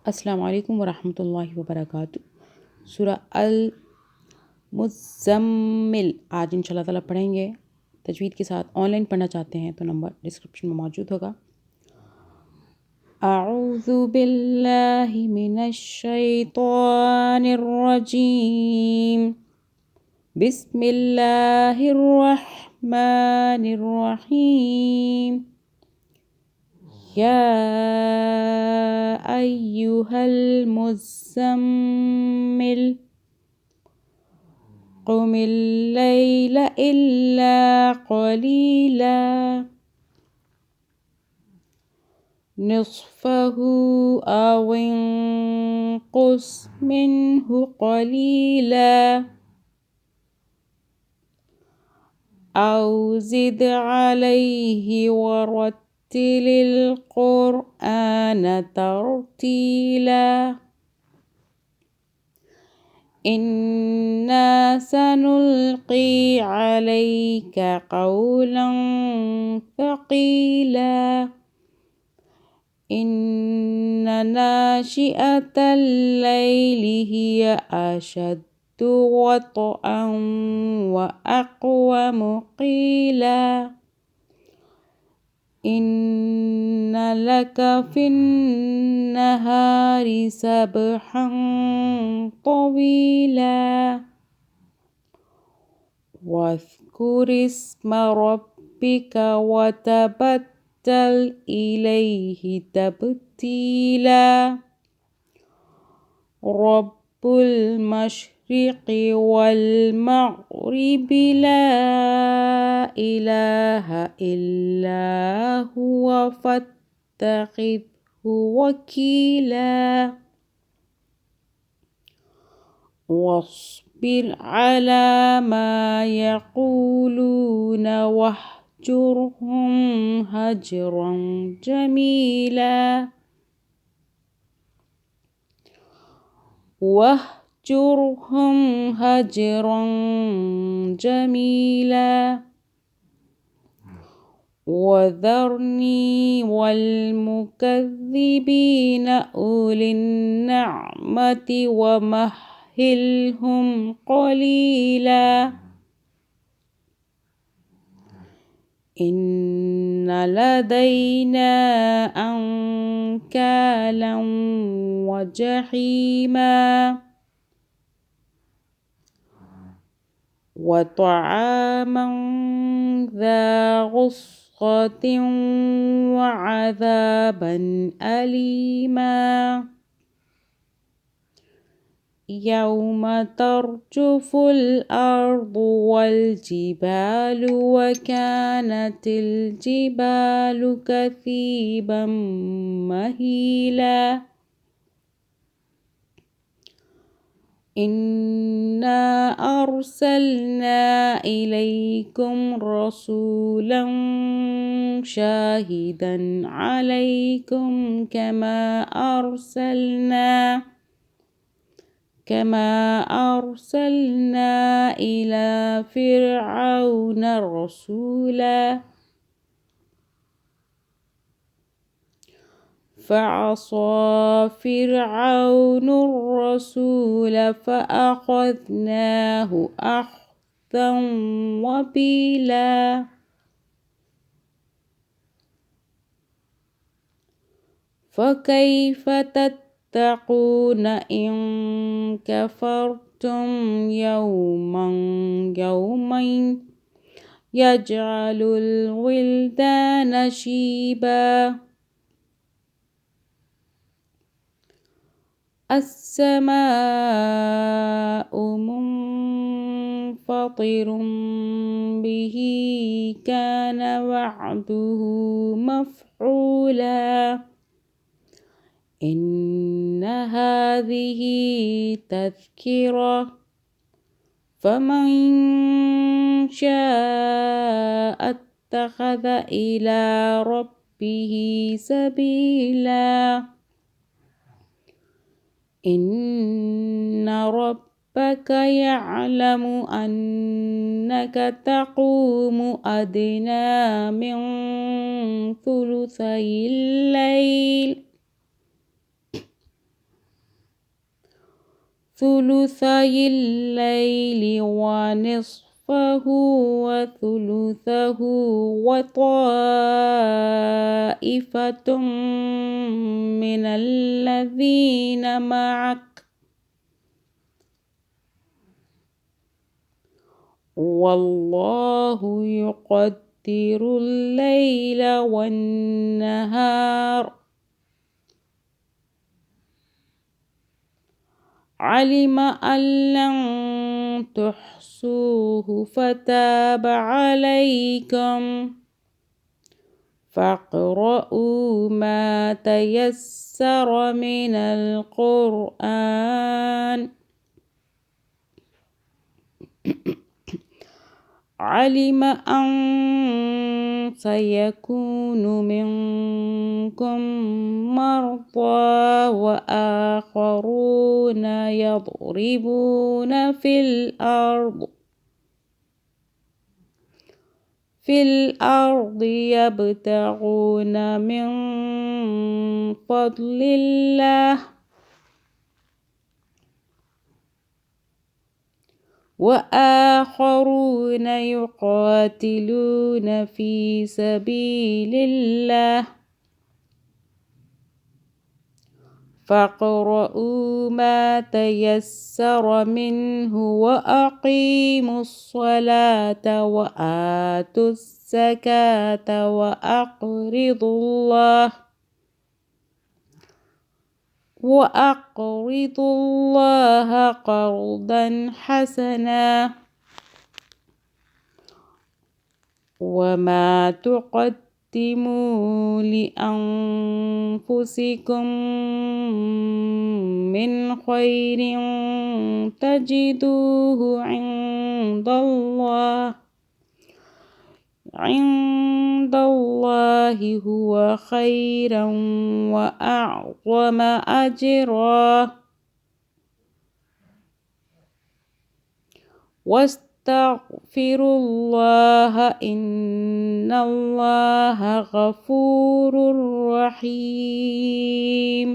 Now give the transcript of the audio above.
अस्सलाम वालेकुम वरहमतुल्लाहि वबरकातुह। सूरा अल मुज़्ज़म्मिल आज इंशाल्लाह ताला पढ़ेंगे तजवीद के साथ। ऑनलाइन पढ़ना चाहते हैं तो नंबर डिस्क्रिप्शन में मौजूद होगा। अऊज़ु बिल्लाहि मिनश शैतानिर रजीम। बिस्मिल्लाहिर रहमानिर रहीम। या अय्युहल मुज़्ज़म्मिल क़ुमिल लैला इल्ला क़लीला निस्फ़हु अव इंक़ुस मिन्हु क़लीला औ ज़िद अलैहि वरत्तिलिल क़ुरआन तरतीला। इन्ना सनुल्क़ी अलैका क़ौलन थक़ीला। इन्न नाशिअतल लैलि हिय अशद्दु वत्अन व अक़वमु क़ीला। इन्न लक फ़िन्नहारि सबहन तवीला। वज़्कुर इस्म रब्बिक वतबत्तल इलैहि तब्तीला। रब्बुल मशरिक़ि वल मग़रिबि ला इलाहा इल्ला हुव फ़त्तख़िज़हु वकीला। वस्बिर अला मा यक़ूलून वहजुरहुम हज्रन जमीला। वहजुरहुम हज्रन जमीला। वज़रनी वल्मुकज़्ज़िबीन उलिन्नअमति वमह्हिलहुम क़लीला। इन्न लदैना अंकालन वजहीमा वतआमन ज़ा गुस्सतिन वअज़ाबन अलीमा। यौम तर्जुफुल अर्दु वल जिबालु वकानतिल जिबालु कसीबन महीला। इन्ना अरसलना इलैकुम रसूलन शाहिदन अलैकुम कमा अरसलना इला फ़िरऔन रसूला। फ़अصى फ़िरऔन الرسول فأخذناه أخذا وبيلا। فكيف تتقون إن كفرتم يوما يجعل الولدان شيبا. السماء منفطر به كان وعده مفعولا. إن هذه تذكرة فمن شاء اتخذ إلى ربه سبيلا. إن ربك يعلم أنك تقوم أدنى من ثلثي الليل ثلثي الليل ونصفه وثلثه وطائفة من الذين معك والله يقدر الليل والنهار علم أن لن تحصوه فتاب عليكم فاقرؤوا ما تيسر من القرآن علم أن سيكون منكم مرضى وآخرون يضربون في الأرض يبتغون من فضل الله وآخرون يقاتلون في سبيل الله فاقرؤوا ما تيسر منه وأقيموا الصلاة وآتوا الزكاة وأقرضوا الله قرضا حسنا وما تقدموا لأنفسكم من خير تجدوه عند الله هو خيرا وأعظم أجرا واستغفروا الله إن الله غفور رحيم.